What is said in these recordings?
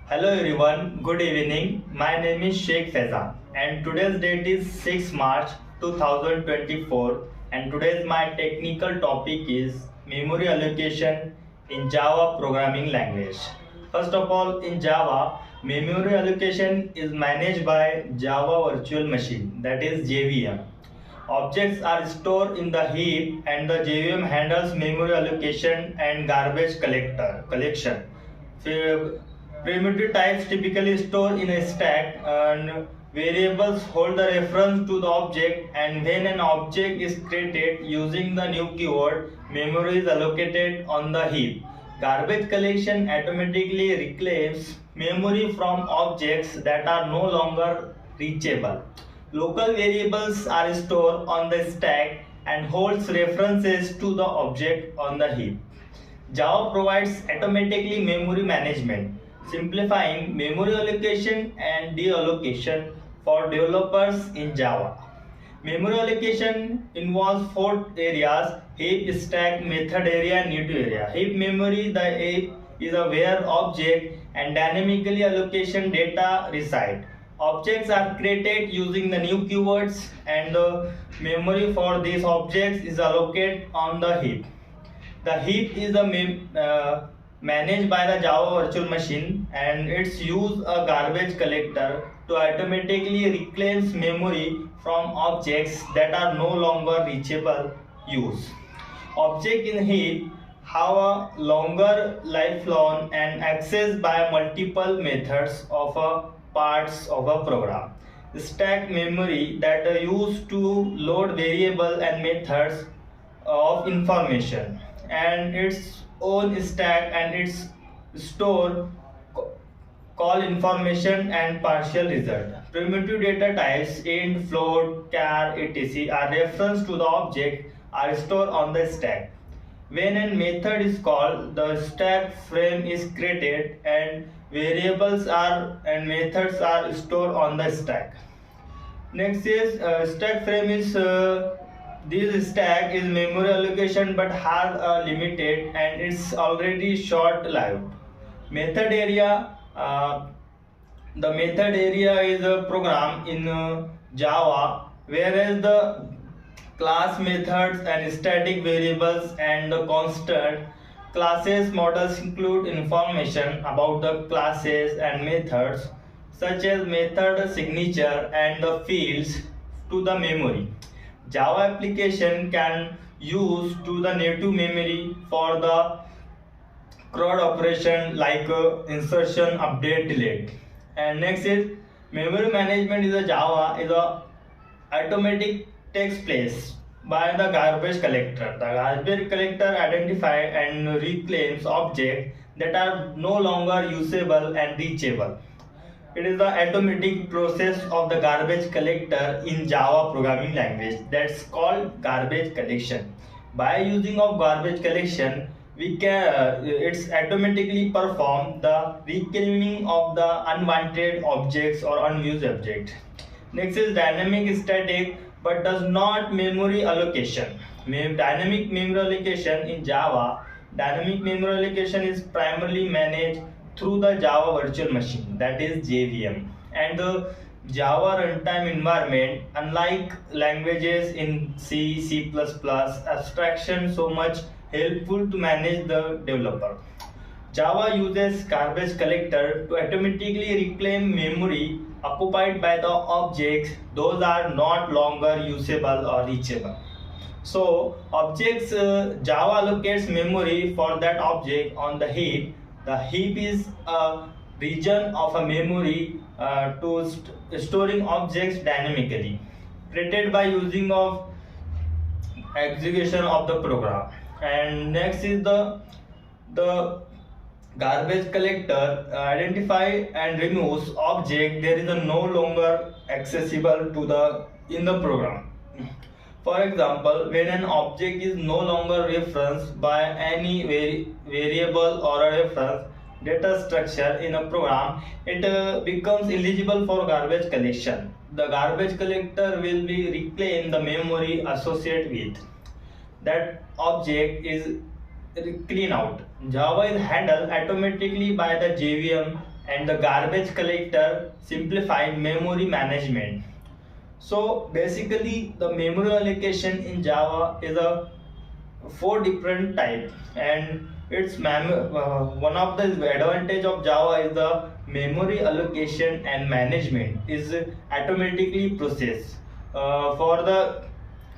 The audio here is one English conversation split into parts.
Hello everyone, good evening. My name is Sheikh Faizan and today's date is 6 March 2024 and today's my technical topic is memory allocation in Java programming language. First of all, in Java, memory allocation is managed by Java Virtual Machine, that is JVM. Objects are stored in the heap and the JVM handles memory allocation and garbage collection. Primitive types typically store in a stack and variables hold the reference to the object, and when an object is created using the new keyword, memory is allocated on the heap. Garbage collection automatically reclaims memory from objects that are no longer reachable. Local variables are stored on the stack and holds references to the object on the heap. Java provides automatically memory management, simplifying memory allocation and deallocation for developers in Java. Memory allocation involves four areas: heap, stack, method area, and new area. Heap memory, the heap is a where object and dynamically allocation data reside. Objects are created using the new keywords and the memory for these objects is allocated on the heap. The heap is managed by the Java virtual machine and it's use a garbage collector to automatically reclaims memory from objects that are no longer reachable use. Objects in heap have a longer lifelong and accessed by multiple methods of parts of a program. Stack memory that are used to load variable and methods of information and its own stack and its store call information and partial result. Primitive data types int, float, char, etc. are reference to the object are stored on the stack. When a method is called, the stack frame is created and variables are and methods are stored on the stack. Next is stack frame is this stack is memory allocation but has a limited and it's already short lived. Method area, the method area is a program in Java, whereas the class methods and static variables and the constant classes models include information about the classes and methods such as method signature and the fields to the memory. Java application can use to the native memory for the CRUD operation like insertion, update, delete. And next is memory management is a Java is a automatic takes place by the garbage collector. The garbage collector identify and reclaims objects that are no longer usable and reachable. It is the automatic process of the garbage collector in Java programming language that's called garbage collection. By using of garbage collection, we can it's automatically perform the reclaiming of the unwanted objects or unused objects. Next is dynamic static but does not memory allocation. Dynamic memory allocation in Java, dynamic memory allocation is primarily managed through the Java virtual machine, that is JVM, and the Java runtime environment. Unlike languages in C, C++, abstraction so much helpful to manage the developer. Java uses garbage collector to automatically reclaim memory occupied by the objects those are not longer usable or reachable. So objects Java allocates memory for that object on the heap. The heap is a region of a memory to storing objects dynamically, created by using of execution of the program. And next is the garbage collector identify and removes object there is a no longer accessible to the in the program. For example, when an object is no longer referenced by any variable or a reference data structure in a program, it becomes eligible for garbage collection. The garbage collector will be reclaim the memory associated with that object is clean out. Java is handled automatically by the JVM and the garbage collector simplified memory management. So basically the memory allocation in Java is a four different type, and one of the advantage of Java is the memory allocation and management is automatically processed. For the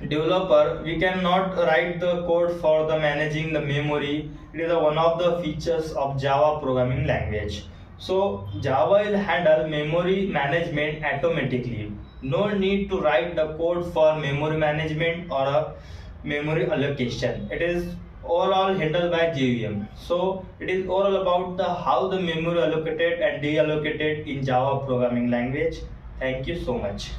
developer, we cannot write the code for the managing the memory. It is one of the features of Java programming language. So Java will handle memory management automatically. No need to write the code for memory management or a memory allocation. It is all handled by JVM. So it is all about the how the memory allocated and deallocated in Java programming language. Thank you so much.